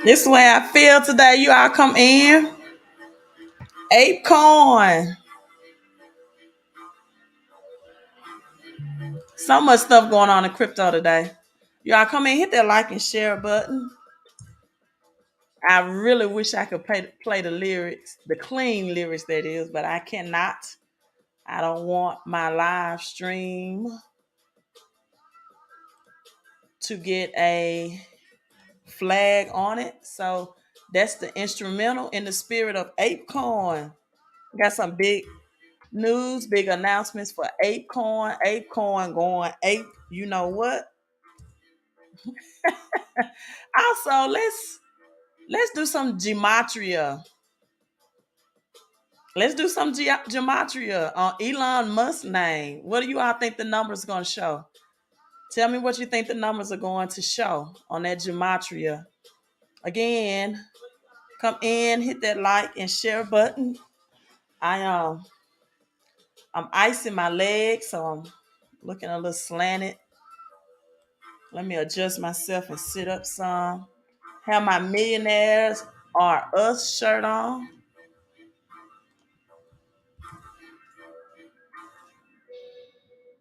This way I feel today. You all come in. Apecoin. So much stuff going on in crypto today. Y'all come in, hit that like and share button. I really wish I could play the lyrics, the clean lyrics that is, but I cannot. I don't want my live stream to get a flag on it. So that's the instrumental in the spirit of Apecoin. Got some big news, big announcements for Apecoin. Apecoin going ape. You know what? Also, let's do some gematria. Let's do some gematria on Elon Musk's name. What do you all think the numbers going to show? Tell me what you think the numbers are going to show on that gematria. Again, come in, hit that like and share button. I'm icing my legs, so I'm looking a little slanted. Let me adjust myself and sit up some. Have my millionaires are us shirt on.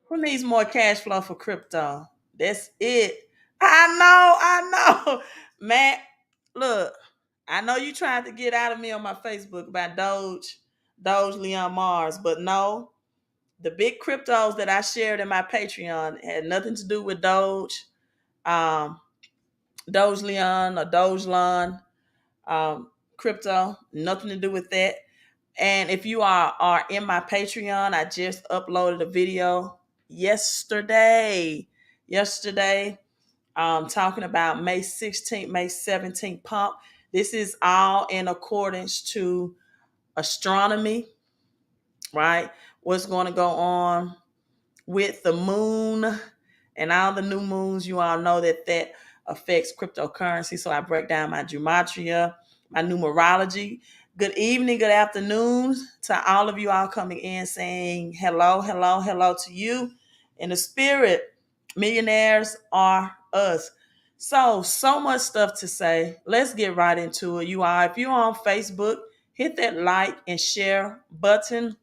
Who needs more cash flow for crypto? That's it. I know. Man, look, I know you tried to get out of me on my Facebook about Doge Leon Mars, but no, the big cryptos that I shared in my Patreon had nothing to do with Doge, um, Doge Leon or Dogelon, crypto, nothing to do with that. And if you are in my Patreon, I just uploaded a video yesterday. Yesterday, talking about May 16th, May 17th pump. This is all in accordance to astronomy, right? What's going to go on with the moon and all the new moons. You all know that affects cryptocurrency. So I break down my gematria, my numerology. Good evening, good afternoon to all of you all coming in saying hello, hello, hello to you. In the spirit, millionaires are us. So much stuff to say. Let's get right into it. You all, if you're on Facebook, hit that like and share button.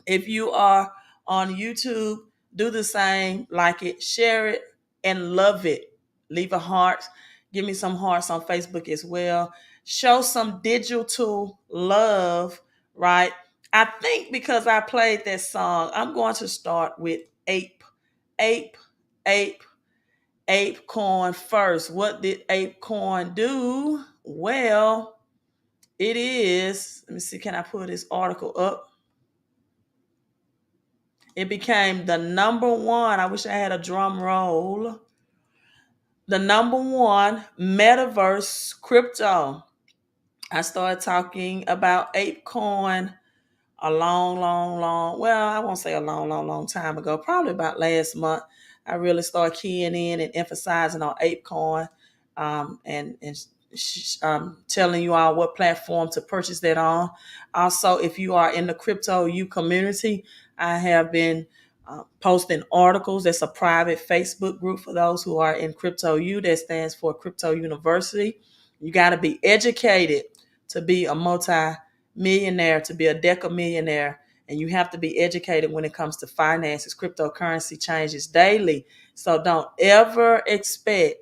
If you are on YouTube, do the same, like it, share it, and love it. Leave a heart. Give me some hearts on Facebook as well. Show some digital love, right? I think because I played that song, I'm going to start with ape, ape, Apecoin first. What did Apecoin do? Well, it is, let me see, can I pull this article up? It became the number one. I wish I had a drum roll. The number one metaverse crypto. I started talking about Apecoin a long, well, I won't say a long time ago, probably about last month. I really started keying in and emphasizing on Apecoin, and telling you all what platform to purchase that on. Also, if you are in the crypto U community, I have been posting articles. That's a private Facebook group for those who are in crypto U. That stands for Crypto University. You got to be educated to be a multi-millionaire, to be a decamillionaire, and you have to be educated when it comes to finances. Cryptocurrency changes daily, so don't ever expect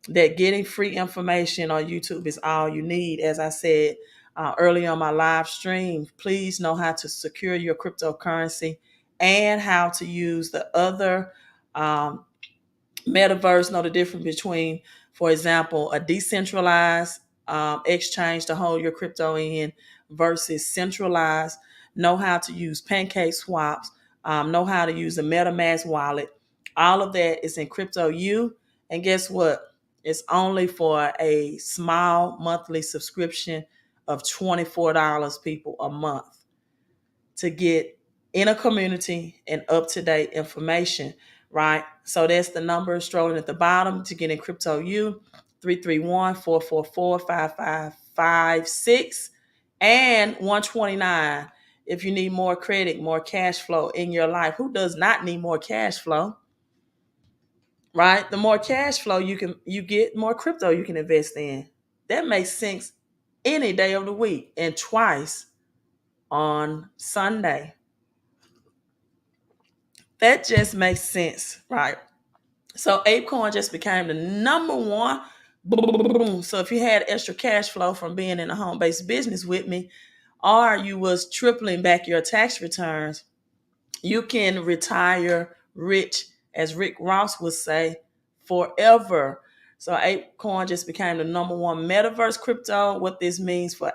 that getting free information on YouTube is all you need. As I said earlier on my live stream, please know how to secure your cryptocurrency and how to use the other metaverse. Know the difference between, for example, a decentralized exchange to hold your crypto in versus centralized. Know how to use pancake swaps. Know how to use a MetaMask wallet. All of that is in crypto U. And guess what? It's only for a small monthly subscription of $24 people a month to get in a community and up-to-date information, right? So that's the number strolling at the bottom to get in crypto U, 331-444-5556 and 129 if you need more credit, more cash flow in your life. Who does not need more cash flow? right? The more cash flow you get, more crypto you can invest in. That makes sense any day of the week and twice on Sunday. That just makes sense, right? So Apecoin just became the number one. So if you had extra cash flow from being in a home-based business with me, or you was tripling back your tax returns, you can retire rich, as Rick Ross would say, forever. So Apecoin just became the number one metaverse crypto. What this means for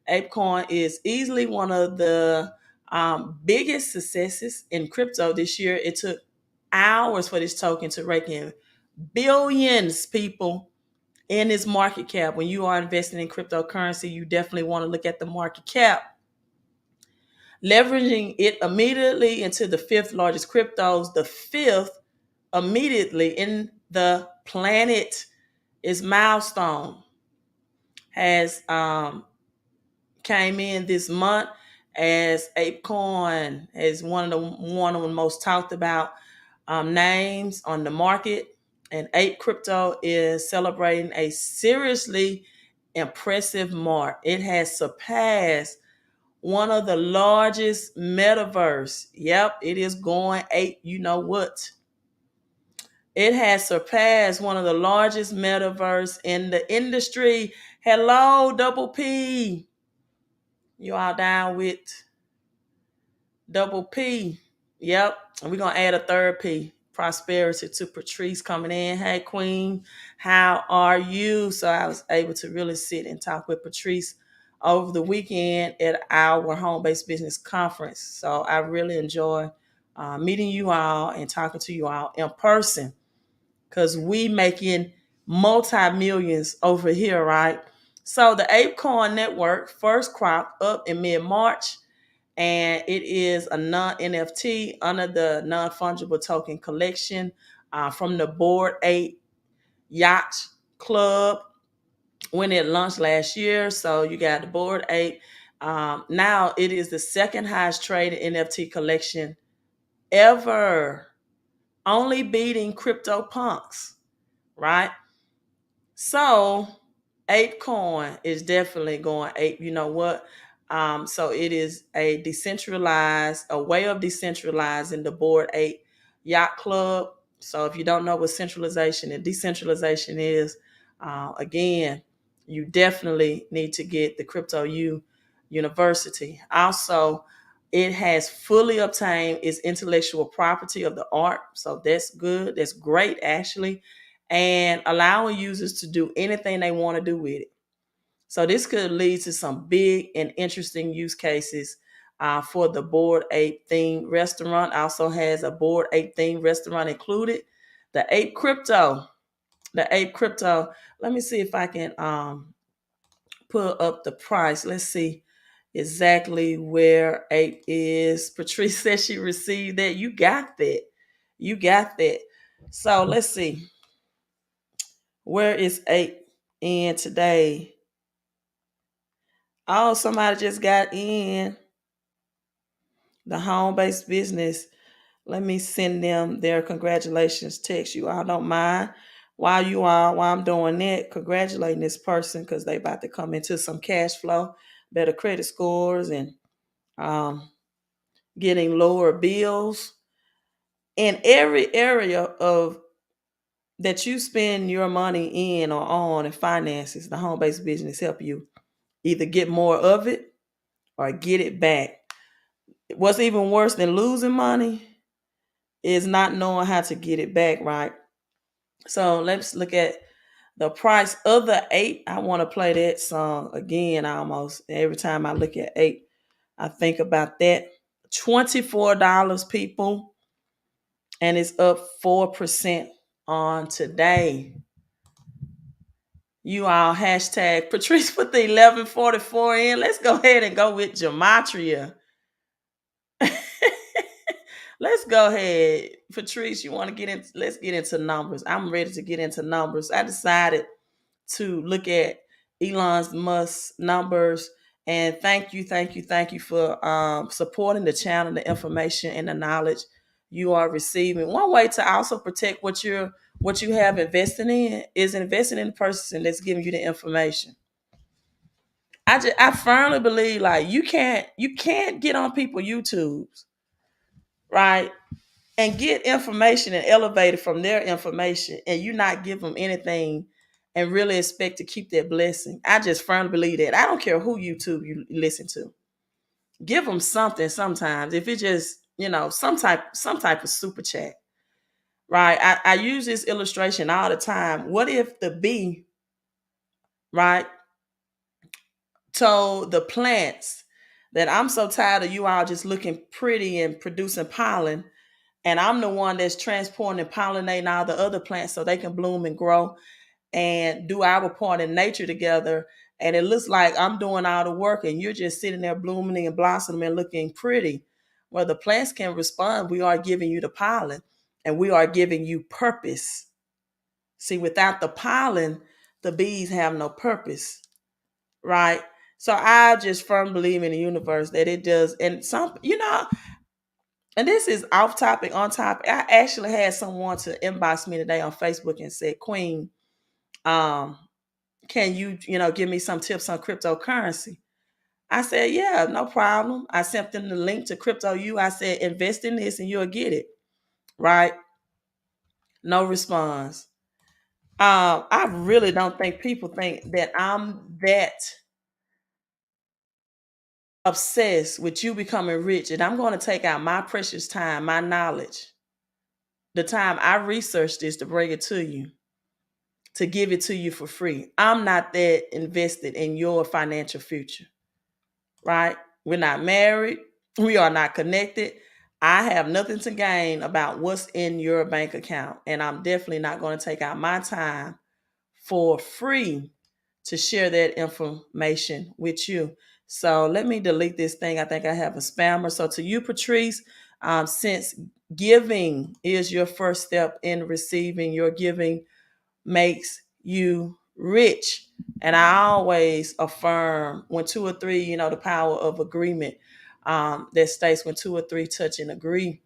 Apecoin is easily one of the biggest successes in crypto this year. It took hours for this token to rake in billions, people, in its market cap. When you are investing in cryptocurrency, you definitely want to look at the market cap. Leveraging it immediately into the fifth largest cryptos, the fifth immediately in the planet is Milestone, has came in this month as Apecoin, as one of the most talked about names on the market. And Ape Crypto is celebrating a seriously impressive mark. It has surpassed one of the largest metaverse. Yep, it is going ape. You know what? It has surpassed one of the largest metaverse in the industry. Hello, Double P. You all down with Double P? Yep. And we're gonna add a third P. Prosperity to Patrice coming in. Hey Queen, how are you? So I was able to really sit and talk with Patrice over the weekend at our home-based business conference. So I really enjoy meeting you all and talking to you all in person, because we making multi-millions over here, right? So the Apecoin network first cropped up in mid-March, and it is a non-NFT under the non-fungible token collection from the Board Ape Yacht Club when it launched last year. So you got the Board Ape. Now it is the second highest traded NFT collection ever, only beating CryptoPunks, right? So Apecoin is definitely going ape. You know what? So it is a way of decentralizing the Board Ape Yacht Club. So if you don't know what centralization and decentralization is, again, you definitely need to get the Crypto U University. Also, it has fully obtained its intellectual property of the art. So that's good. That's great, actually, and allowing users to do anything they want to do with it. So this could lead to some big and interesting use cases for the Board Ape themed restaurant. Also has a Board Ape themed restaurant included. The Ape Crypto, the Ape Crypto. Let me see if I can put up the price. Let's see exactly where Ape is. Patrice said she received that. You got that. You got that. So let's see. Where is Ape in today? Oh, somebody just got in the home-based business. Let me send them their congratulations text. You all don't mind while I'm doing that, congratulating this person, because they about to come into some cash flow, better credit scores, and um, getting lower bills in every area of that you spend your money in or on in finances. The home-based business help you either get more of it or get it back. What's even worse than losing money is not knowing how to get it back, right? So let's look at the price of the Ape. I want to play that song again almost. Every time I look at Ape, I think about that. $24, people, and it's up 4% on today. You all hashtag Patrice put the 1144 in. Let's go ahead and go with Gematria. Let's go ahead. Patrice, you want to get in? Let's get into numbers. I'm ready to get into numbers. I decided to look at Elon Musk's numbers. And thank you for supporting the channel, the information, and the knowledge you are receiving. One way to also protect what you have invested in is investing in the person that's giving you the information. I firmly believe like you can't get on people YouTubes, right? And get information and elevate it from their information and you not give them anything and really expect to keep that blessing. I just firmly believe that. I don't care who YouTube you listen to. Give them something sometimes. If it just, some type of super chat. Right. I use this illustration all the time. What if the bee, right, told the plants that I'm so tired of you all just looking pretty and producing pollen, and I'm the one that's transporting and pollinating all the other plants so they can bloom and grow and do our part in nature together. And it looks like I'm doing all the work and you're just sitting there blooming and blossoming and looking pretty. Well, the plants can respond. We are giving you the pollen and we are giving you purpose. See, without the pollen, the bees have no purpose, right? So I just firmly believe in the universe that it does. And and this is off topic, on topic. I actually had someone to inbox me today on Facebook and said, Queen, um, can you, give me some tips on cryptocurrency? I said, yeah, no problem. I sent them the link to Crypto U. I said, invest in this and you'll get it. Right? No response. I really don't think people think that I'm that obsessed with you becoming rich and I'm going to take out my precious time, my knowledge, the time I researched this to bring it to you, to give it to you for free. I'm not that invested in your financial future, right? We're not married. We are not connected. I have nothing to gain about what's in your bank account. And I'm definitely not going to take out my time for free to share that information with you. So let me delete this thing. I think I have a spammer. So to you, Patrice, since giving is your first step in receiving, your giving makes you rich. And I always affirm when two or three, the power of agreement that states when two or three touch and agree.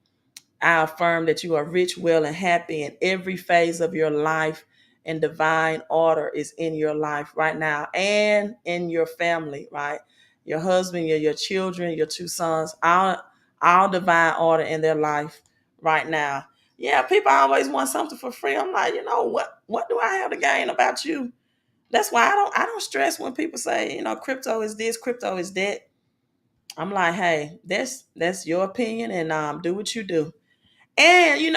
I affirm that you are rich, well, and happy in every phase of your life, and divine order is in your life right now and in your family, right? Your husband, your children, your two sons, all divine order in their life right now. Yeah, people always want something for free. I'm like, what do I have to gain about you? That's why I don't stress when people say, crypto is this, crypto is that. I'm like, hey, that's your opinion, and do what you do. And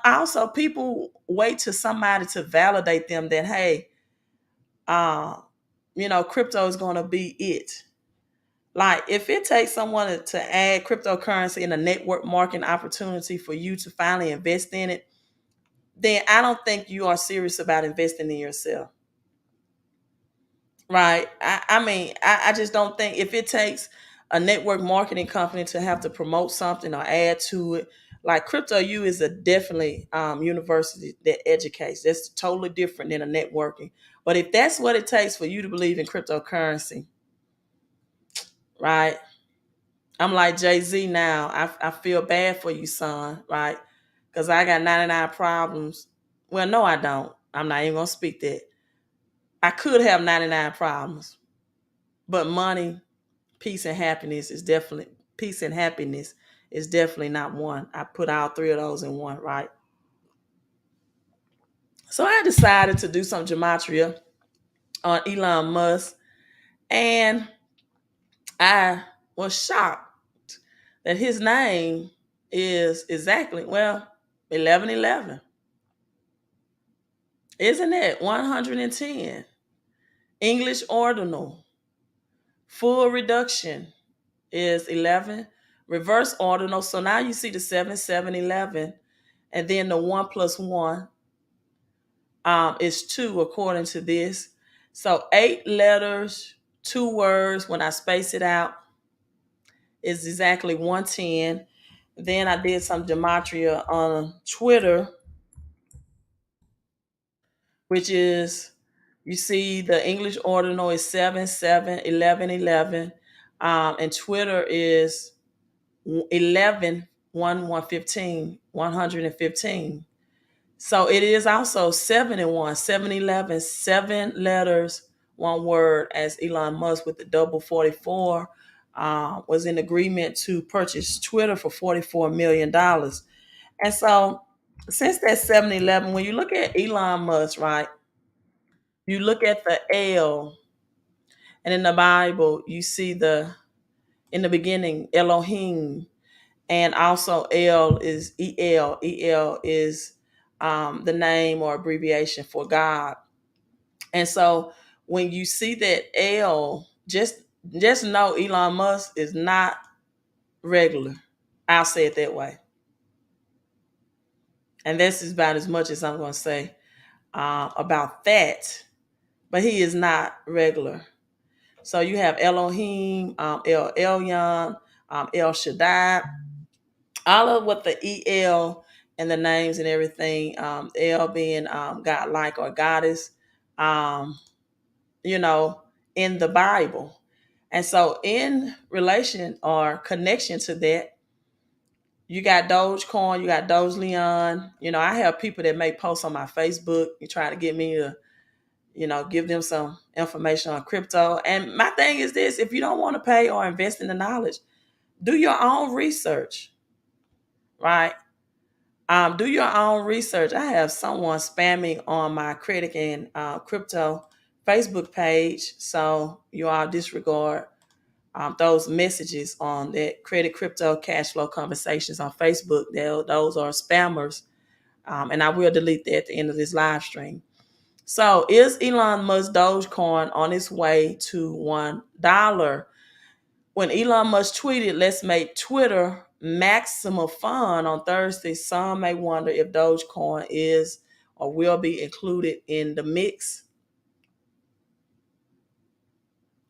also people wait to somebody to validate them that hey, uh, crypto is going to be it. Like if it takes someone to add cryptocurrency in a network marketing opportunity for you to finally invest in it, then I don't think you are serious about investing in yourself. Right. I mean, I just don't think if it takes a network marketing company to have to promote something or add to it, like Crypto U is a definitely university that educates. That's totally different than a networking. But if that's what it takes for you to believe in cryptocurrency, right? I'm like Jay-Z now. I feel bad for you, son, right? Because I got 99 problems. Well, no, I don't. I'm not even gonna speak that. I could have 99 problems, but money, peace and happiness is definitely not one. I put all three of those in one, right? So I decided to do some gematria on Elon Musk, and I was shocked that his name is exactly 1111. Isn't it 110? English ordinal full reduction is 11. Reverse ordinal. So now you see the 7, 7, 11. And then the 1 plus 1 is 2 according to this. So 8 letters, 2 words. When I space it out, is exactly 110. Then I did some gematria on Twitter, which is, you see the English ordinal is 7, 7, 11, 11. And Twitter is 11 115, 115. So it is also 7 and 1, 7-11, 7 letters, one word, as Elon Musk with the double 44 was in agreement to purchase Twitter for $44 million. And so since that 7-11, when you look at Elon Musk, right, you look at the L, and in the Bible, you see in the beginning, Elohim, and also El is El. El is the name or abbreviation for God. And so when you see that L, just know Elon Musk is not regular. I'll say it that way. And this is about as much as I'm going to say about that. But he is not regular. So you have Elohim, El Elyon, El Shaddai, all of what the EL and the names and everything, El being God-like or goddess, um, you know, in the Bible. And so in relation or connection to that, you got Dogecoin, you got Doge Leon. You know, I have people that make posts on my Facebook. You try to get me to, give them some information on crypto. And my thing is this: if you don't want to pay or invest in the knowledge, do your own research, right? Do your own research. I have someone spamming on my credit and crypto Facebook page, so you all disregard those messages on that credit, crypto, cash flow conversations on Facebook. Those are spammers, and I will delete that at the end of this live stream. So, is Elon Musk Dogecoin on its way to $1? When Elon Musk tweeted, "Let's make Twitter maximum fun" on Thursday, some may wonder if Dogecoin is or will be included in the mix.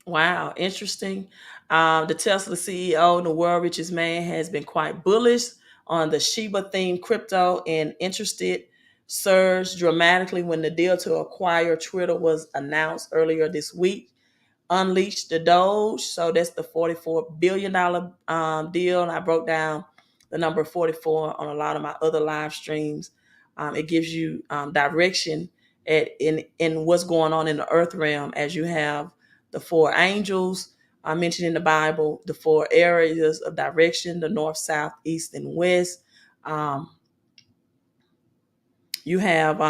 Wow, interesting. The Tesla CEO and the world richest man has been quite bullish on the Shiba themed crypto, and interested surged dramatically when the deal to acquire Twitter was announced earlier this week. Unleash the Doge. So that's the $44 billion deal. And I broke down the number 44 on a lot of my other live streams. It gives you direction in what's going on in the earth realm, as you have the four angels mentioned in the Bible, the four areas of direction: the north, south, east, and west. Um, you have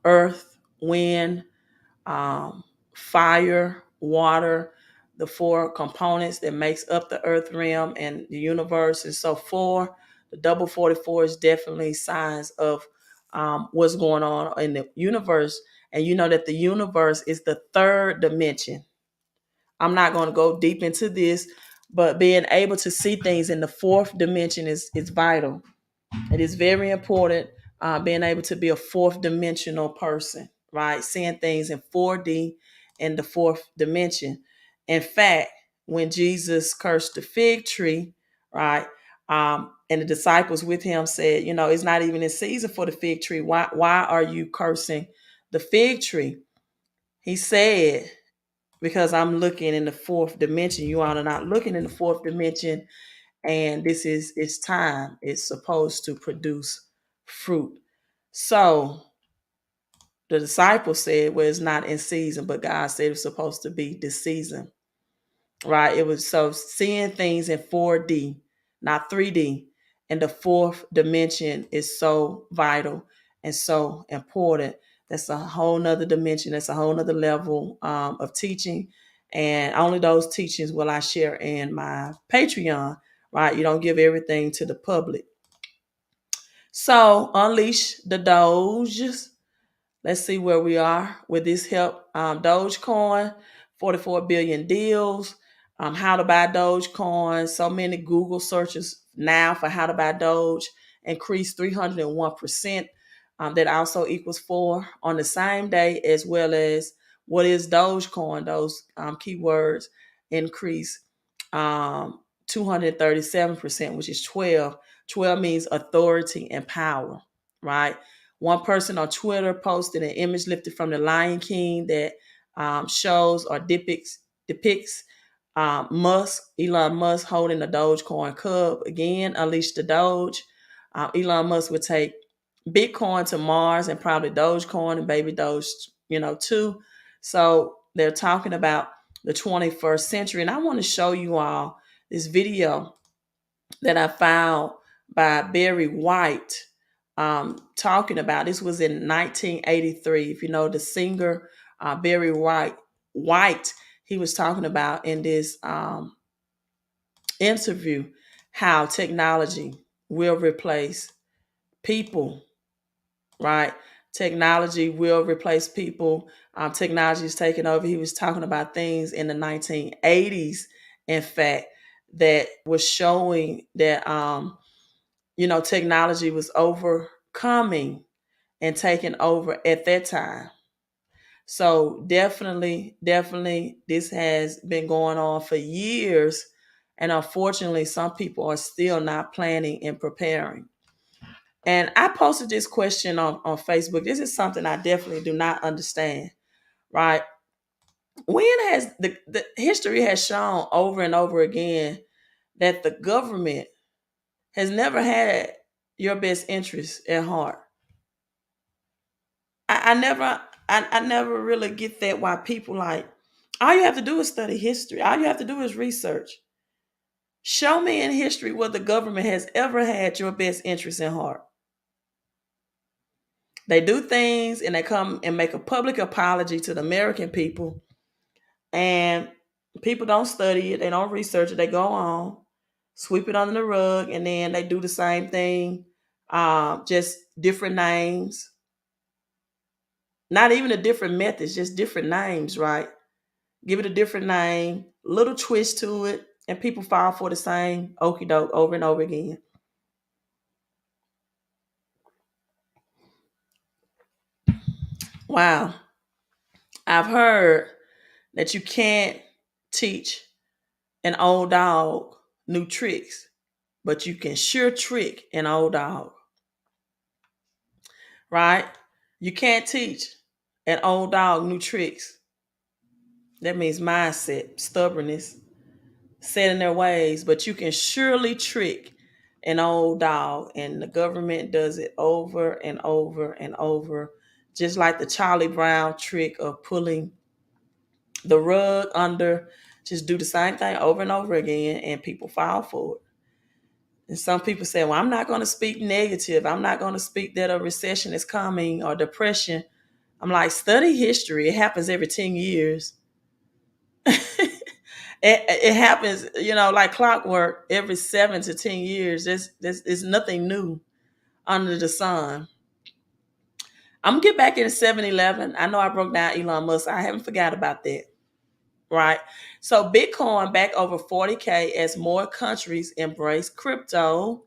earth, wind, um, fire, water, the four components that makes up the earth realm and the universe. And so the double 44 is definitely signs of what's going on in the universe. And you know that the universe is the third dimension. I'm not going to go deep into this, but being able to see things in the fourth dimension is vital. It is very important, being able to be a fourth dimensional person, right? Seeing things in 4D in the fourth dimension. In fact, when Jesus cursed the fig tree, right, and the disciples with him said, it's not even in season for the fig tree. Why are you cursing the fig tree? He said, because I'm looking in the fourth dimension. You all are not looking in the fourth dimension, and this is its time. It's supposed to produce fruit. So the disciples said, well, it's not in season, but God said it's supposed to be this season, right? It was so seeing things in 4D, not 3D, and the fourth dimension is so vital and so important. That's a whole nother dimension. That's a whole nother level of teaching. And only those teachings will I share in my Patreon, right? You don't give everything to the public. So unleash the Doges. Let's see where we are with this help. Dogecoin, 44 billion deals. How to buy Dogecoin. So many Google searches now for how to buy Doge increased 301%. That also equals 4 on the same day, as well as what is Dogecoin. Those keywords increase 237%, which is 12. 12 means authority and power, right? One person on Twitter posted an image lifted from the Lion King that shows or depicts Elon Musk holding the Dogecoin cub again, unleash the Doge. Elon Musk would take Bitcoin to Mars and probably Dogecoin and baby Doge, too. So they're talking about the 21st century. And I want to show you all this video that I found by Barry White, talking about, this was in 1983. If you know the singer, Barry White, he was talking about in this interview how technology will replace people, right? Technology will replace people. Technology is taking over. He was talking about things in the 1980s, in fact, that was showing that technology was overcoming and taking over at that time. So definitely, this has been going on for years. And unfortunately, some people are still not planning and preparing. And I posted this question on Facebook. This is something I definitely do not understand, right? When has the history has shown over and over again that the government has never had your best interest at heart? I never really get that, why people like, all you have to do is study history. All you have to do is research. Show me in history where the government has ever had your best interest in heart. They do things and they come and make a public apology to the American people, and people don't study it, they don't research it, they go on, sweep it under the rug, and then they do the same thing, just different names. Not even a different methods, just different names, right? Give it a different name, little twist to it, and people fall for the same okey doke over and over again. Wow. I've heard that you can't teach an old dog new tricks, but you can sure trick an old dog, right? You can't teach an old dog new tricks. That means mindset, stubbornness, set in their ways, but you can surely trick an old dog, and the government does it over and over and over, just like the Charlie Brown trick of pulling the rug under. Just do the same thing over and over again, and people fall for it. And some people say, well, I'm not going to speak negative. I'm not going to speak that a recession is coming or depression. I'm like, study history. It happens every 10 years. It happens, like clockwork, every 7 to 10 years. There's nothing new under the sun. I'm gonna get back into 7-Eleven. I know I broke down Elon Musk. I haven't forgot about that. Right. So Bitcoin back over 40K as more countries embrace crypto.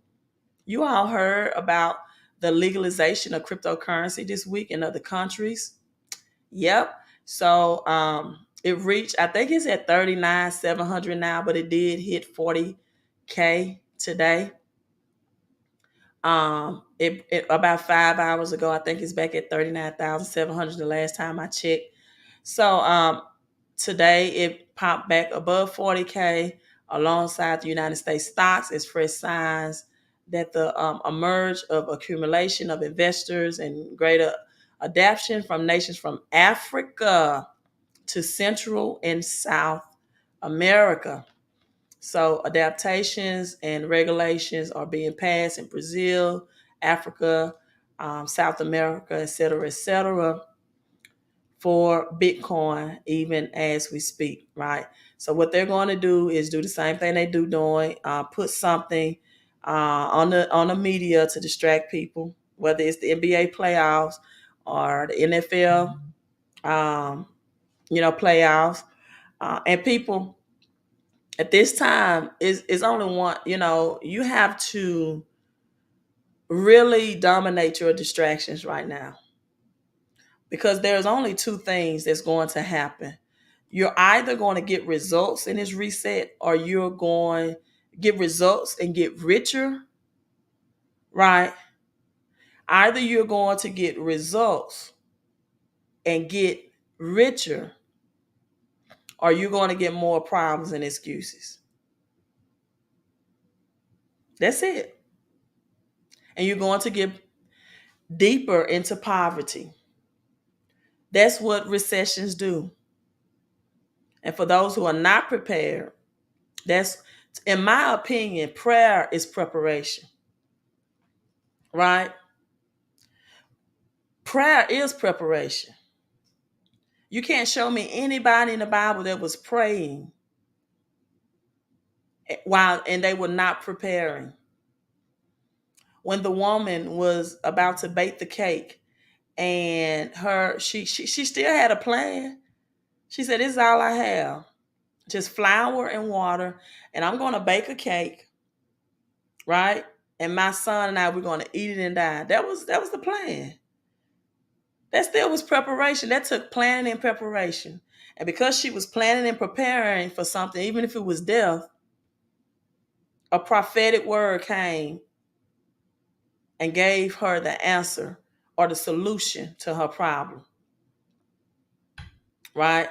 You all heard about the legalization of cryptocurrency this week in other countries. Yep. So it reached, I think it's at 39,700 now, but it did hit 40K today. It about 5 hours ago, I think it's back at 39,700 the last time I checked. So today it popped back above 40K alongside the United States stocks as fresh signs that the emerge of accumulation of investors and greater adaptation from nations from Africa to Central and South America. So adaptations and regulations are being passed in Brazil, Africa, South America, et cetera, for Bitcoin, even as we speak, right? So what they're going to do is do the same thing they do doing, put something on the media to distract people, whether it's the NBA playoffs or the NFL, playoffs, and people at this time is only one. You have to really dominate your distractions right now, because there's only two things that's going to happen. You're either going to get results in this reset, or you're going to get results and get richer, right? Either you're going to get results and get richer, or you're going to get more problems and excuses. That's it. And you're going to get deeper into poverty. That's what recessions do. And for those who are not prepared, that's, in my opinion, prayer is preparation, right? Prayer is preparation. You can't show me anybody in the Bible that was praying while and they were not preparing. When the woman was about to bake the cake and she still had a plan. She said, "This is all I have. Just flour and water, and I'm going to bake a cake, right? And my son and I, we're going to eat it and die." That was the plan. That still was preparation. That took planning and preparation. And because she was planning and preparing for something, even if it was death, a prophetic word came and gave her the answer or the solution to her problem, right?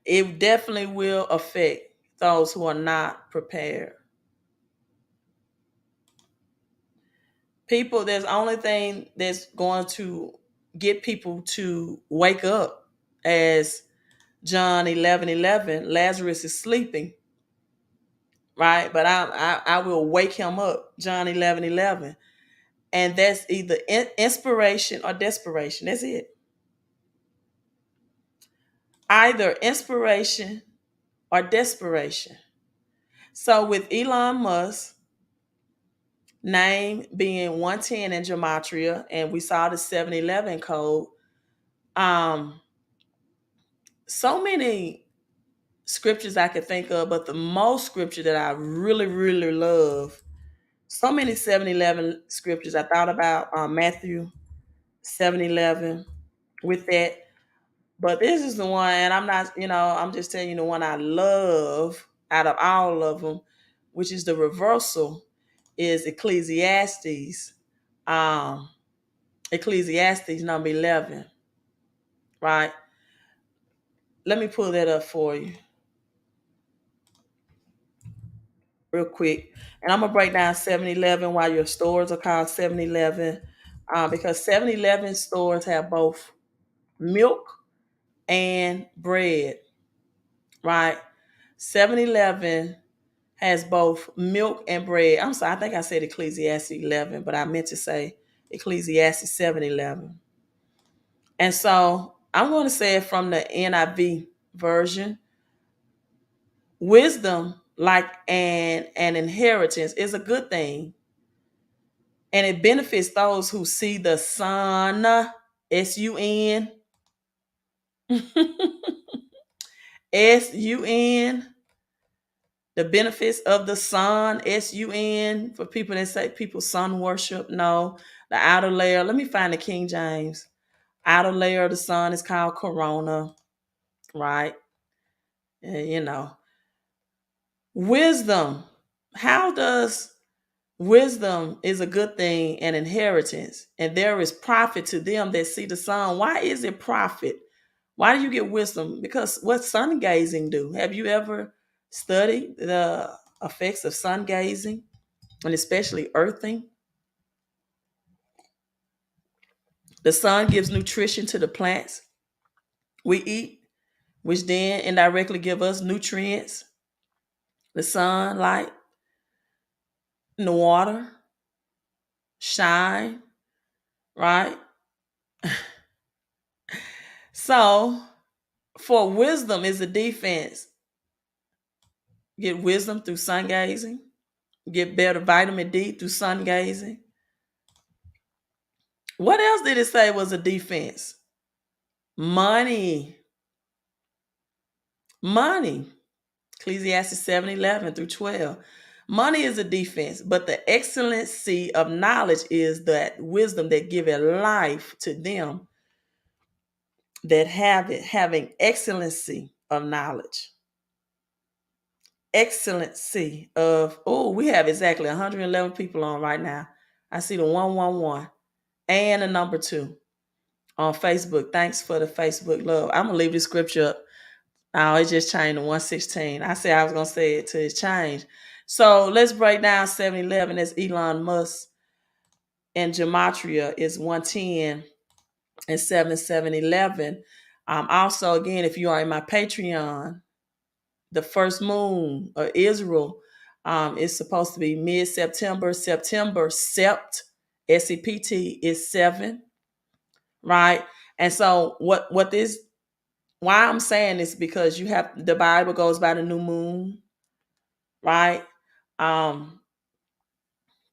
It definitely will affect those who are not prepared. People, there's only thing that's going to get people to wake up, as John 11:11, Lazarus is sleeping, right? But I will wake him up, John 11:11. And that's either inspiration or desperation. That's it. Either inspiration or desperation. So with Elon Musk name being 110 in Gematria, and we saw the 711 code, um, so many scriptures I could think of, but the most scripture that I really, really love, so many 711 scriptures. I thought about Matthew 711 with that. But this is the one, and I'm not, I'm just telling you the one I love out of all of them, which is the reversal, is Ecclesiastes, um, Ecclesiastes number 11, right? Let me pull that up for you real quick. And I'm going to break down 7-Eleven while your stores are called 7-Eleven, because 7-Eleven stores have both milk and bread, right? 7-Eleven has both milk and bread. I'm sorry, I think I said Ecclesiastes 11, but I meant to say Ecclesiastes 7:11. And so I'm going to say it from the NIV version. Wisdom, like an inheritance, is a good thing, and it benefits those who see the sun, S-U-N, S-U-N, the benefits of the sun, S-U-N, for people that say people sun worship. No, the outer layer. Let me find the King James. Outer layer of the sun is called corona, right? And, wisdom. How does wisdom is a good thing and inheritance, and there is profit to them that see the sun. Why is it profit? Why do you get wisdom? Because what sun gazing do? Have you ever studied the effects of sun gazing, and especially earthing? The sun gives nutrition to the plants we eat, which then indirectly give us nutrients. The sunlight in the water, shine, right? So, for wisdom is a defense. Get wisdom through sun gazing. Get better vitamin D through sun gazing. What else did it say was a defense? Money. Money. Ecclesiastes 7:11 through 12. Money is a defense, but the excellency of knowledge is that wisdom that giveth life to them that have it, having excellency of knowledge. Excellency of, oh, we have exactly 111 people on right now. I see the 111 and the number 2 on Facebook. Thanks for the Facebook love. I'm going to leave this scripture up No, it just changed to 116. I said I was gonna say it till it's changed. So let's break down 7-Eleven. That's Elon Musk, and Gematria is 110 and 7-11. Also, again, if you are in my Patreon, the first moon of Israel is supposed to be mid-September. September, sept, S-E-P-T, is 7, right? And so what this why I'm saying this, because you have the Bible goes by the new moon, right? Um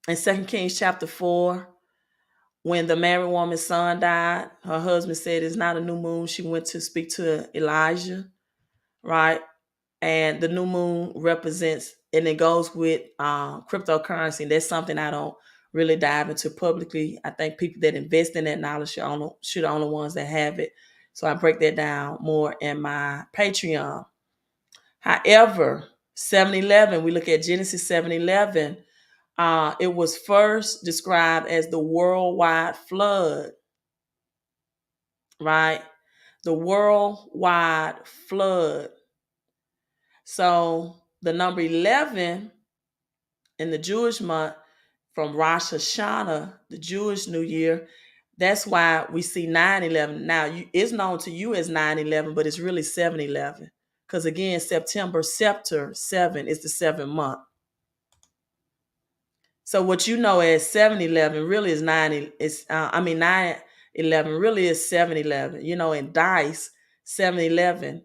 in 2 Kings chapter 4, when the married woman's son died, her husband said it's not a new moon. She went to speak to Elijah, right? And the new moon represents, and it goes with cryptocurrency. And that's something I don't really dive into publicly. I think people that invest in that knowledge should own the ones that have it. So I break that down more in my Patreon. However, 7-Eleven, we look at Genesis 7-Eleven. It was first described as the worldwide flood, right? The worldwide flood. So the number 11 in the Jewish month, from Rosh Hashanah, the Jewish New Year, that's why we see 9/11. Now, it's known to you as 9/11, but it's really 7/11. Because again, September, Scepter, 7 is the 7th month. So what you know as 7-Eleven really is 9/11 really is 7-Eleven. You know, in dice, 7-Eleven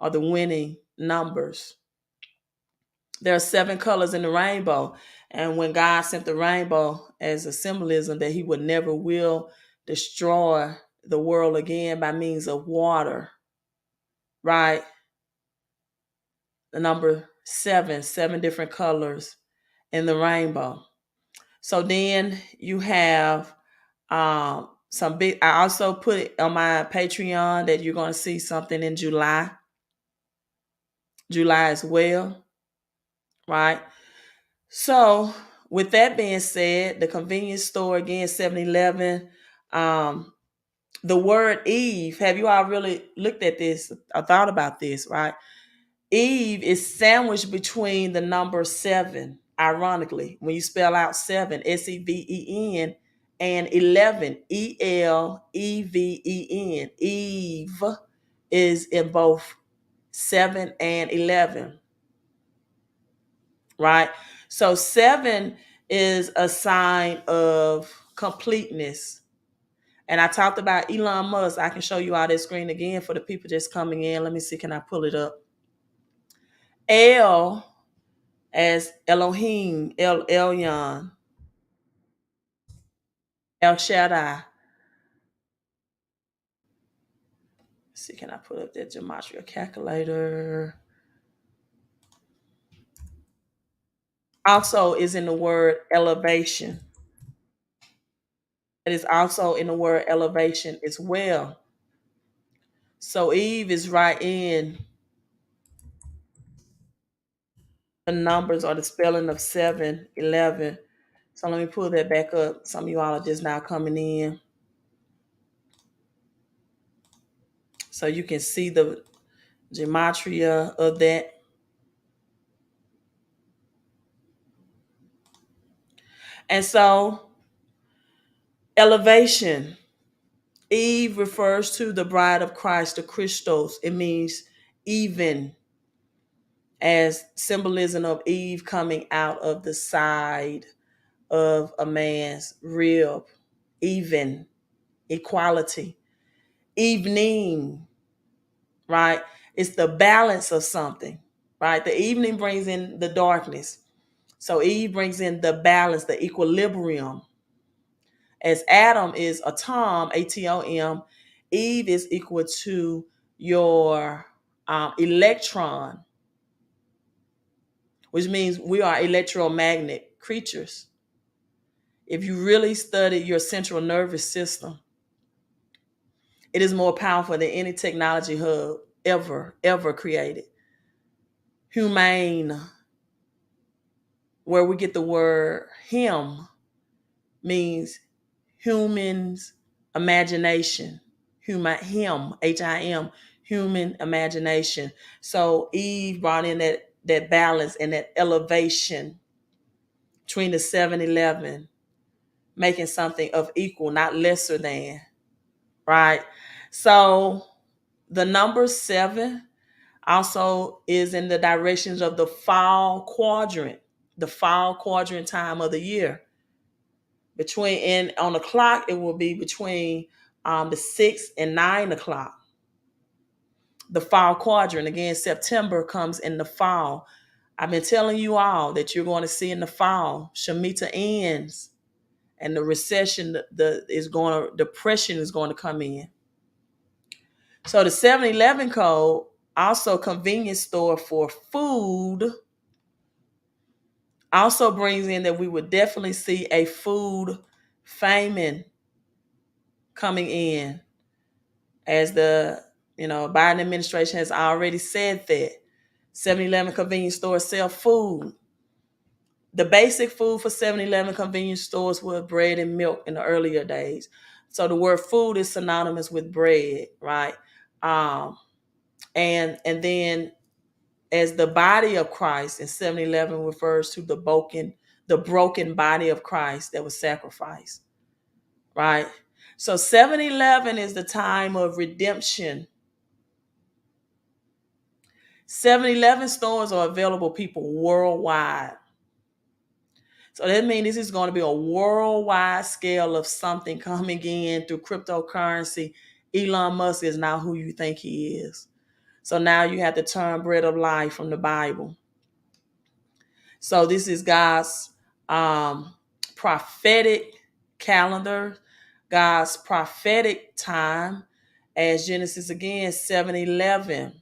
are the winning numbers. There are 7 colors in the rainbow. And when God sent the rainbow as a symbolism that he would never will destroy the world again by means of water, right? The number 7, 7 different colors in the rainbow. So then you have some big, I also put it on my Patreon that you're going to see something in July as well, right? So with that being said, the convenience store, again, 7-Eleven, the word Eve, have you all really looked at this or thought about this, right? Eve is sandwiched between the number 7, ironically, when you spell out 7, S-E-V-E-N, and 11, E-L-E-V-E-N. Eve is in both 7 and 11, right? So 7 is a sign of completeness. And I talked about Elon Musk. I can show you all that screen again for the people just coming in. Let me see, can I pull it up? El as Elohim, El Elyon, El Shaddai. Let's see, can I put up that gematria calculator? Also is in the word elevation. It is also in the word elevation as well. So Eve is right in the numbers or the spelling of 7-11. So let me pull that back up. Some of you all are just now coming in. So you can see the gematria of that. And so elevation. Eve refers to the bride of Christ, the Christos. It means even, as symbolism of Eve coming out of the side of a man's rib. Even, equality. Evening, right? It's the balance of something, right? The evening brings in the darkness. So Eve brings in the balance, the equilibrium. As Adam is atom, atom, Eve is equal to your electron, which means we are electromagnet creatures. If you really study your central nervous system, it is more powerful than any technology hub ever created. Humane, where we get the word him, means humans imagination. Him, Him, human imagination. So Eve brought in that balance and that elevation between the 7-Eleven, making something of equal, not lesser than, right? So the number 7 also is in the directions of the fall quadrant time of the year. Between and on the clock, it will be between the 6 and 9 o'clock. The fall quadrant again, September comes in the fall. I've been telling you all that you're going to see in the fall, Shemitah ends, and the recession, depression is going to come in. So the 7-Eleven code, also convenience store for food, also brings in that we would definitely see a food famine coming in, as the Biden administration has already said that 7-Eleven convenience stores sell food. The basic food for 7-Eleven convenience stores was bread and milk in the earlier days. So the word food is synonymous with bread, right? Um, and then as the body of Christ in 7-Eleven refers to the broken body of Christ that was sacrificed, right? So 7-Eleven is the time of redemption. 7-Eleven stores are available, people, worldwide. So that means this is going to be a worldwide scale of something coming in through cryptocurrency. Elon Musk is not who you think he is. So now you have to turn bread of life from the Bible. So this is God's prophetic calendar, God's prophetic time, as Genesis again 7-Eleven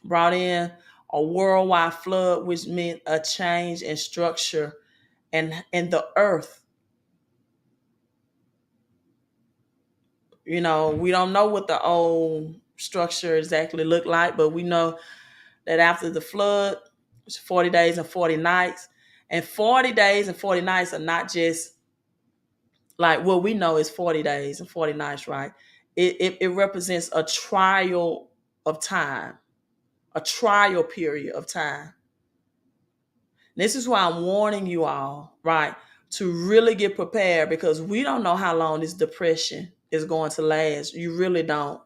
brought in a worldwide flood, which meant a change in structure and the earth. We don't know what the old structure exactly looked like, but we know that after the flood, it's 40 days and 40 nights. And 40 days and 40 nights are not just like what we know is 40 days and 40 nights, right? It represents a trial of time, a trial period of time. This is why I'm warning you all, right, to really get prepared, because we don't know how long this depression is going to last. You really don't.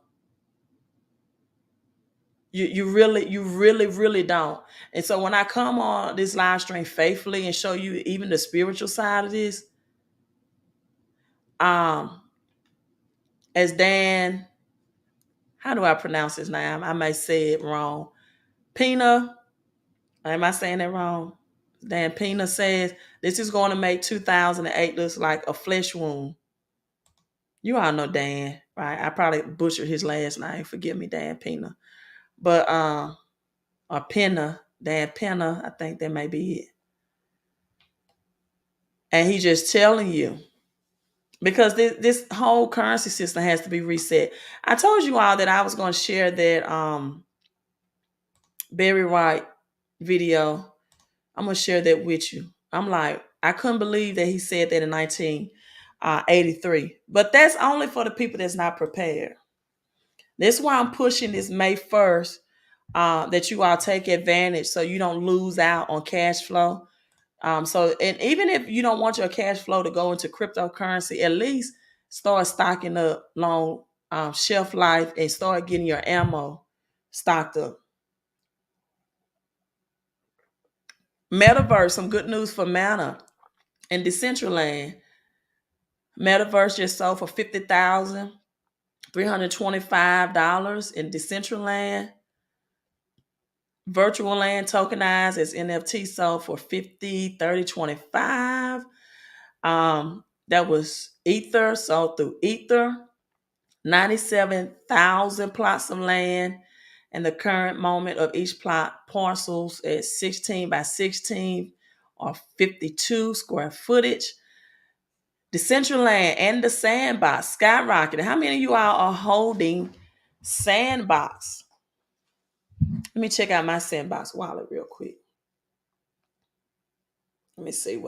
You really don't. And so when I come on this live stream faithfully and show you even the spiritual side of this, as Dan, how do I pronounce his name? I may say it wrong. Pina, am I saying that wrong? Dan Pina says this is going to make 2008 look like a flesh wound. You all know Dan, right? I probably butchered his last name. Forgive me, Dan Pina. But or Pena, Dan Pena, I think that may be it. And he's just telling you, because this whole currency system has to be reset. I told you all that I was going to share that Barry White video. I'm going to share that with you. I'm like, I couldn't believe that he said that in 1983. But that's only for the people that's not prepared. That's why I'm pushing this May 1st, that you all take advantage so you don't lose out on cash flow. And even if you don't want your cash flow to go into cryptocurrency, at least start stocking up long shelf life and start getting your ammo stocked up. Metaverse, some good news for Mana and Decentraland. Metaverse just sold for $50,325 in Decentraland. Virtual land tokenized as NFT sold for 50, 30, 25. That was Ether, sold through Ether. 97,000 plots of land, and the current moment of each plot parcels at 16 by 16 or 52 square footage. Decentraland and the Sandbox skyrocketed. How many of you all are holding Sandbox? Let me check out my Sandbox wallet real quick. Let me see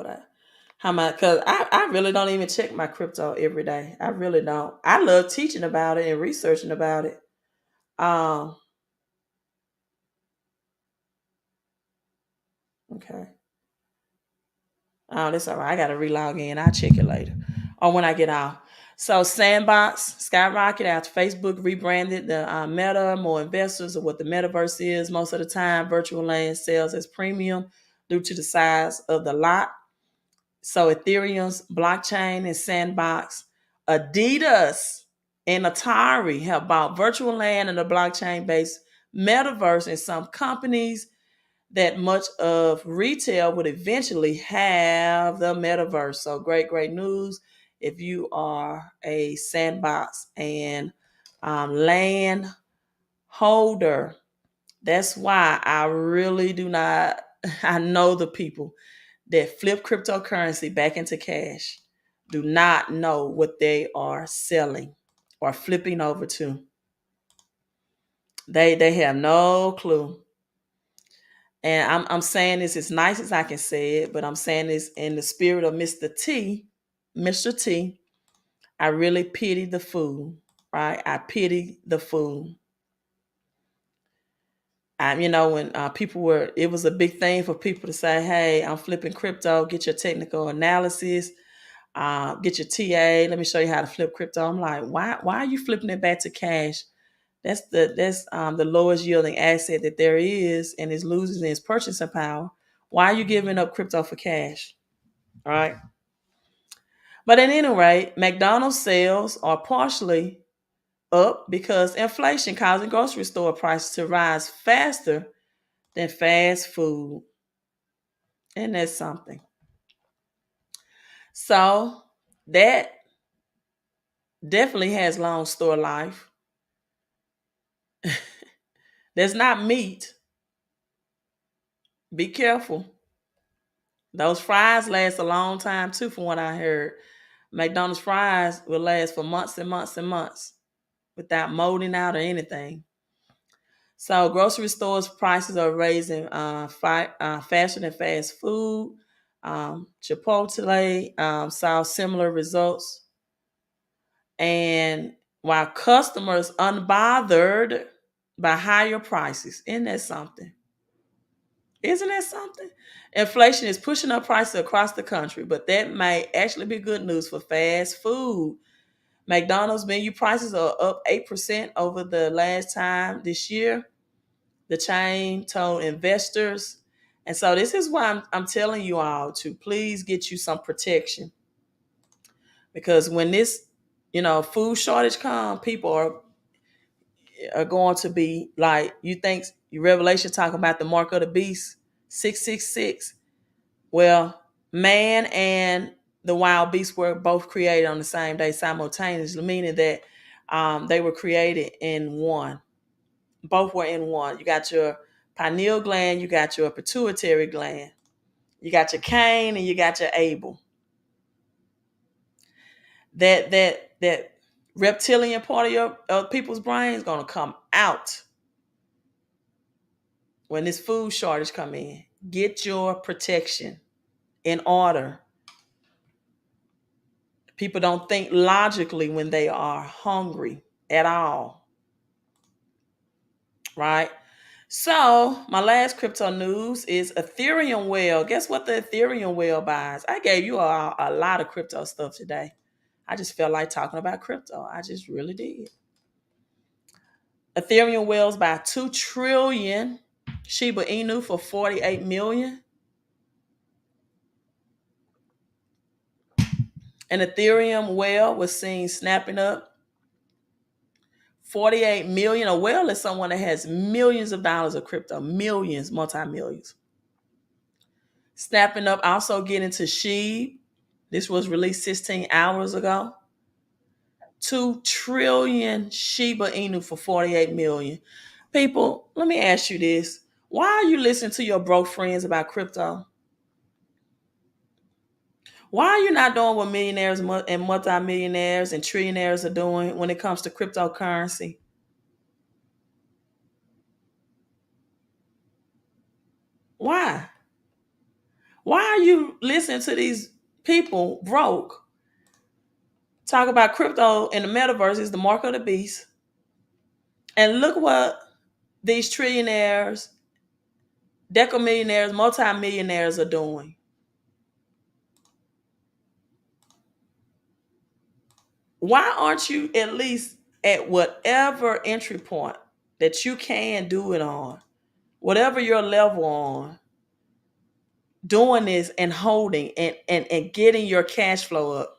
how much, because I really don't even check my crypto every day. I really don't. I love teaching about it and researching about it. Um, okay. Oh, that's all right. I gotta relog in. I'll check it later. Or when I get out. So Sandbox skyrocketed after Facebook rebranded the Meta. More investors of what the metaverse is. Most of the time, virtual land sells as premium due to the size of the lot. So Ethereum's blockchain and Sandbox, Adidas, and Atari have bought virtual land and the blockchain-based metaverse, and some companies that much of retail would eventually have the metaverse. So great, great news if you are a Sandbox and land holder. That's why I really do not, I know the people that flip cryptocurrency back into cash do not know what they are selling or flipping over to. They have no clue. And I'm saying this as nice as I can say it, but I'm saying this in the spirit of Mr. T. Mr. T, I really pity the fool, right? I pity the fool. When people were, it was a big thing for people to say, hey, I'm flipping crypto, get your technical analysis, get your TA, let me show you how to flip crypto. I'm like, why are you flipping it back to cash? That's the lowest yielding asset that there is, and it's losing its purchasing power. Why are you giving up crypto for cash? All right. But at any rate, McDonald's sales are partially up because inflation causing grocery store prices to rise faster than fast food. And that's something. So that definitely has long store life. That's not meat. Be careful. Those fries last a long time too, from what I heard. McDonald's fries will last for months and months and months without molding out or anything. So grocery stores prices are raising faster than fast food. Chipotle saw similar results, and while customers unbothered by higher prices, isn't that something? Isn't that something? Inflation is pushing up prices across the country, but that may actually be good news for fast food. McDonald's menu prices are up 8% over the last time this year, the chain told investors. And so this is why I'm telling you all to please get you some protection. Because when this, food shortage comes, people are going to be like, you think Revelation talking about the mark of the beast, 666. Well, man and the wild beast were both created on the same day simultaneously, meaning that they were created in one. Both were in one. You got your pineal gland, you got your pituitary gland, you got your Cain, and you got your Abel. That reptilian part of people's brain is gonna come out when this food shortage come in. Get your protection in order. People don't think logically when they are hungry at all, right? So my last crypto news is Ethereum whale. Guess what the Ethereum whale buys? I gave you a lot of crypto stuff today. I just felt like talking about crypto. I just really did. Ethereum whales buy 2 trillion Shiba Inu for 48 million. An Ethereum whale was seen snapping up 48 million. A whale is someone that has millions of dollars of crypto, millions, multi-millions. Snapping up, also getting to SHIB. This was released 16 hours ago. 2 trillion Shiba Inu for 48 million. People, let me ask you this. Why are you listening to your broke friends about crypto? Why are you not doing what millionaires and multimillionaires and trillionaires are doing when it comes to cryptocurrency? Why? Why are you listening to these people broke talk about crypto and the metaverse is the mark of the beast, And look what these trillionaires, decamillionaires, multimillionaires are doing. Why aren't you at least at whatever entry point that you can do it on, whatever your level on, doing this and holding and getting your cash flow up?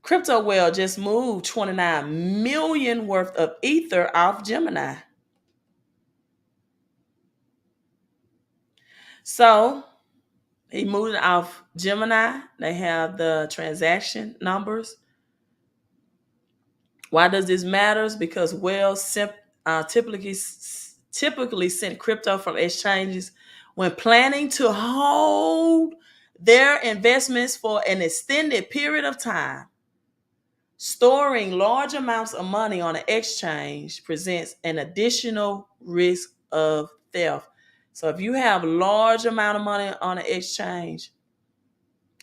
Crypto Well just moved 29 million worth of Ether off Gemini. So he moved it off Gemini. They have the transaction numbers. Why does this matter? Because typically sent crypto from exchanges when planning to hold their investments for an extended period of time. Storing large amounts of money on an exchange presents an additional risk of theft. So if you have a large amount of money on an exchange,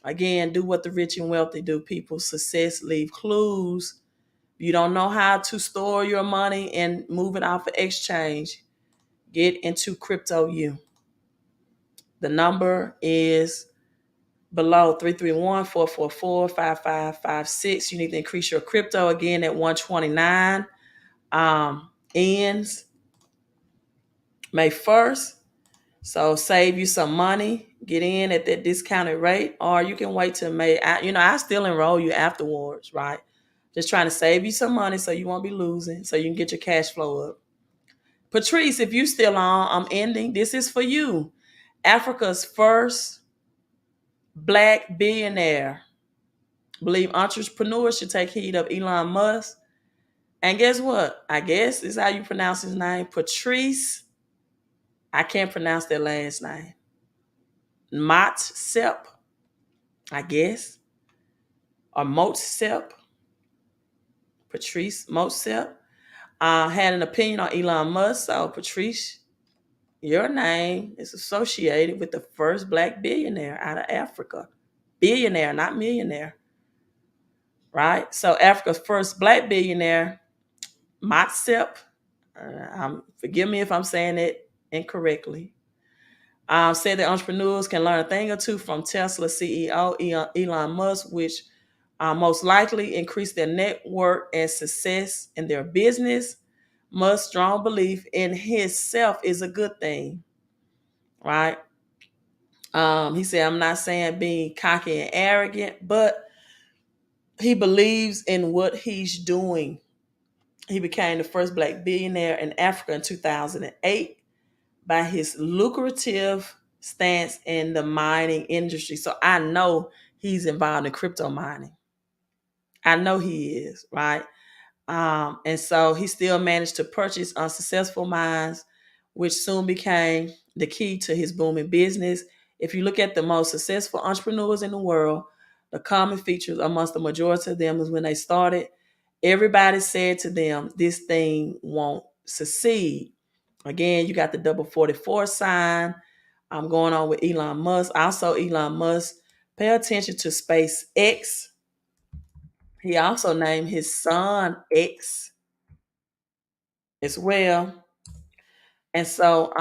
again, do what the rich and wealthy do. People's success leave clues. You don't know how to store your money and move it off of exchange. Get into Crypto U. The number is below 331-444-5556. You need to increase your crypto again at 129. Ends May 1st. So save you some money. Get in at that discounted rate, or you can wait till May. I still enroll you afterwards, right? Just trying to save you some money so you won't be losing, so you can get your cash flow up. Patrice, if you still on, I'm ending. This is for you. Africa's first Black billionaire. Believe entrepreneurs should take heed of Elon Musk. And guess what? I guess is how you pronounce his name. Patrice. I can't pronounce their last name. Motsep, I guess. Or Motsep. Patrice Motsep. Had an opinion on Elon Musk. So Patrice, your name is associated with the first Black billionaire out of Africa. Billionaire, not millionaire. Right? So Africa's first Black billionaire, Motsep. Forgive me if I'm saying it incorrectly. Said that entrepreneurs can learn a thing or two from Tesla CEO Elon Musk, which most likely increase their network and success in their business. Musk's strong belief in himself is a good thing, right? He said, I'm not saying being cocky and arrogant, but he believes in what he's doing. He became the first Black billionaire in Africa in 2008 by his lucrative stance in the mining industry. So I know he's involved in crypto mining. I know he is, right? And so he still managed to purchase unsuccessful mines, which soon became the key to his booming business. If you look at the most successful entrepreneurs in the world, the common features amongst the majority of them is when they started, everybody said to them, this thing won't succeed. Again, you got the double 44 sign. I'm going on with Elon Musk. Also, Elon Musk, pay attention to SpaceX. He also named his son X as well. And so,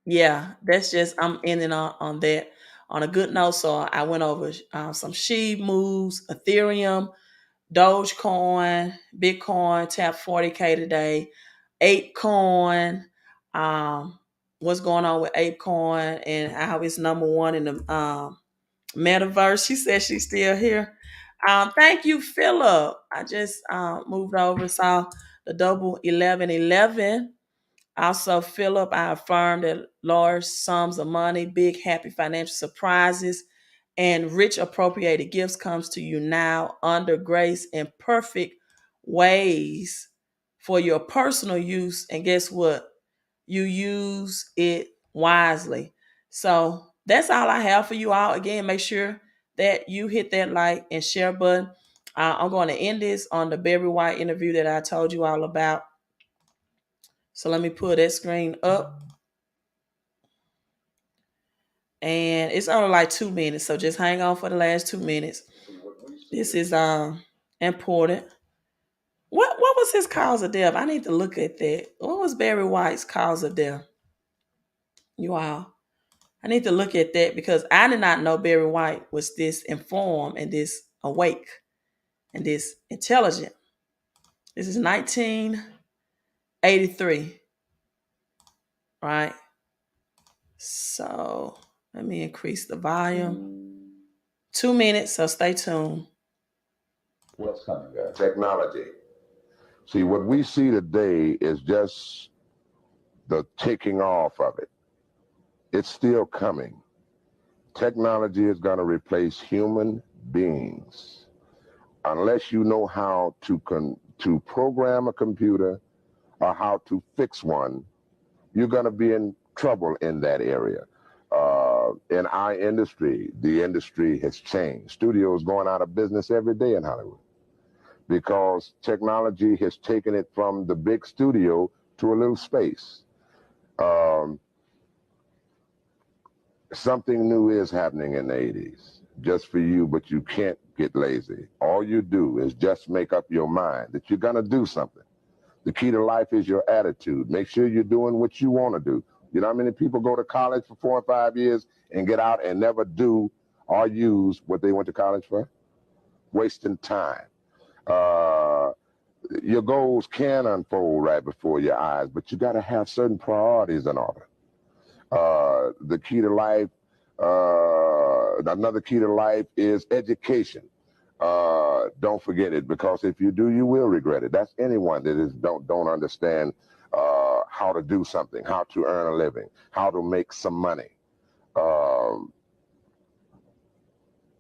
yeah, that's just, I'm ending on that on a good note. So I went over some Shiba moves, Ethereum, Dogecoin, Bitcoin tapped 40K today, Apecoin, what's going on with Apecoin and how it's number one in the metaverse. She says she's still here. Thank you, Philip. I just moved over, saw the double 1111. Also, Philip, I affirm that large sums of money, big happy financial surprises, and rich appropriated gifts comes to you now under grace and perfect ways for your personal use. And guess what? You use it wisely. So that's all I have for you all. Again, make sure that you hit that like and share button. I'm going to end this on the Barry White interview that I told you all about. So let me pull that screen up. And it's only like 2 minutes. So just hang on for the last 2 minutes. This is important. What was his cause of death? I need to look at that. What was Barry White's cause of death? You all. I need to look at that because I did not know Barry White was this informed and this awake and this intelligent. This is 1983, right? So let me increase the volume. 2 minutes, so stay tuned. What's coming, guys? Technology. See, what we see today is just the taking off of it. It's still coming. Technology is going to replace human beings. Unless you know how to program a computer or how to fix one, you're going to be in trouble in that area. In our industry, the industry has changed. Studios going out of business every day in Hollywood because technology has taken it from the big studio to a little space. Um, Something new is happening in the 80s, just for you, but you can't get lazy. All you do is just make up your mind that you're going to do something. The key to life is your attitude. Make sure you're doing what you want to do. You know how many people go to college for 4 or 5 years and get out and never do or use what they went to college for? Wasting time. Your goals can unfold right before your eyes, but you got to have certain priorities in order. The key to life, another key to life is education. Don't forget it, because if you do, you will regret it. That's anyone that don't understand how to do something, how to earn a living, how to make some money. Um,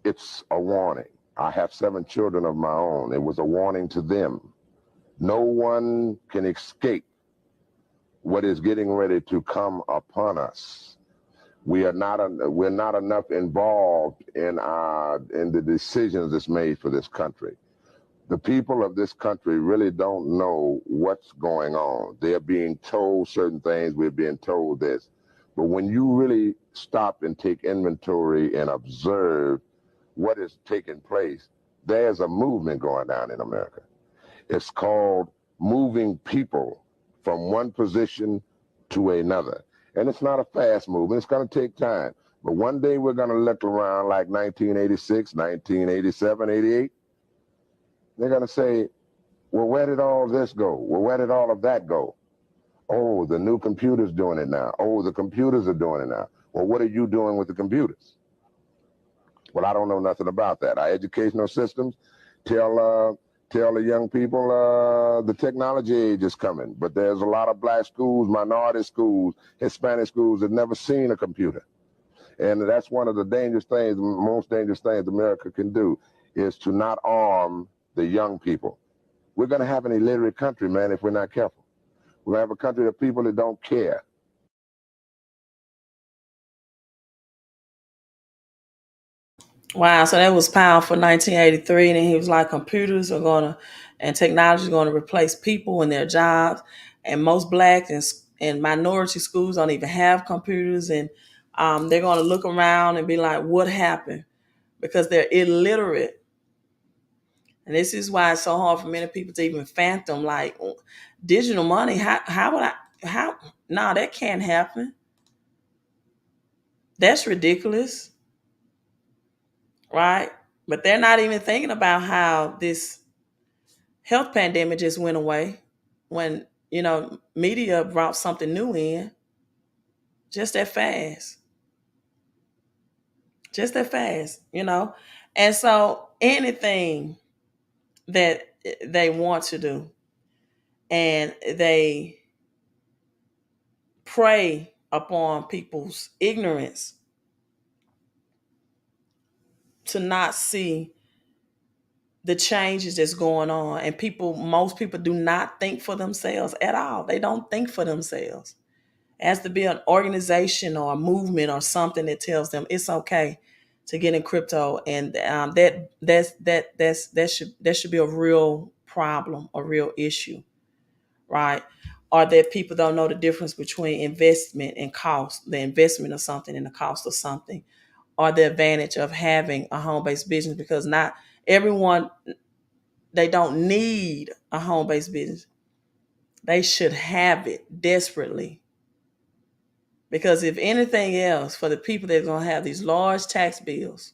it's a warning. I have 7 children of my own. It was a warning to them. No one can escape what is getting ready to come upon us. We're not enough involved in the decisions that's made for this country. The people of this country really don't know what's going on. They're being told certain things. We're being told this. But when you really stop and take inventory and observe what is taking place, there's a movement going down in America. It's called moving people from one position to another. And it's not a fast movement. It's going to take time. But one day we're going to look around like 1986, 1987, 88. They're going to say, well, where did all this go? Well, where did all of that go? Oh, the new computer's doing it now. Oh, the computers are doing it now. Well, what are you doing with the computers? Well, I don't know nothing about that. Our educational systems tell the young people the technology age is coming. But there's a lot of black schools, minority schools, Hispanic schools that never seen a computer. And that's one of the dangerous things, most dangerous things America can do, is to not arm the young people. We're going to have an illiterate country, man, if we're not careful. We're going to have a country of people that don't care. Wow, so that was powerful, 1983, and then he was like, computers are gonna and technology is gonna replace people and their jobs, and most black and minority schools don't even have computers, and they're gonna look around and be like, what happened? Because they're illiterate, and this is why it's so hard for many people to even fathom like digital money. How would I? How? No, that can't happen. That's ridiculous, right? But they're not even thinking about how this health pandemic just went away when media brought something new in just that fast, and so anything that they want to do, and they prey upon people's ignorance to not see the changes that's going on. And most people do not think for themselves at all. They don't think for themselves. It has to be an organization or a movement or something that tells them it's okay to get in crypto, and that should be a real problem, a real issue, right? Or that people don't know the difference between investment and cost, the investment of something and the cost of something, or the advantage of having a home-based business, because not everyone, they don't need a home-based business, they should have it desperately. Because if anything else, for the people that are going to have these large tax bills,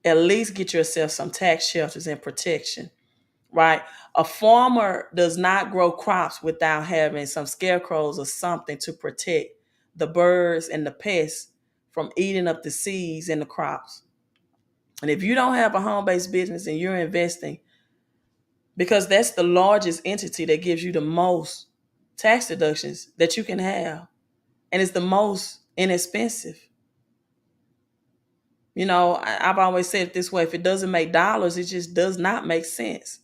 at least get yourself some tax shelters and protection, right? A farmer does not grow crops without having some scarecrows or something to protect the birds and the pests from eating up the seeds and the crops. And if you don't have a home-based business and you're investing, because that's the largest entity that gives you the most tax deductions that you can have, and it's the most inexpensive. You know, I've always said it this way: if it doesn't make dollars, it just does not make sense.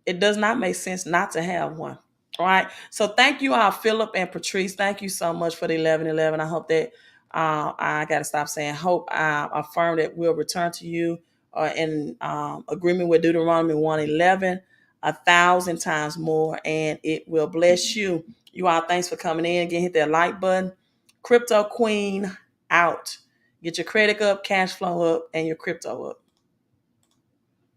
It does not make sense not to have one. All right. So thank you all, Philip and Patrice. Thank you so much for the 1111. I hope that I got to stop saying hope. I affirm that we'll return to you in agreement with Deuteronomy 1:11 1,000 times more, and it will bless you. You all, thanks for coming in. Again, hit that like button. Crypto Queen out. Get your credit up, cash flow up, and your crypto up.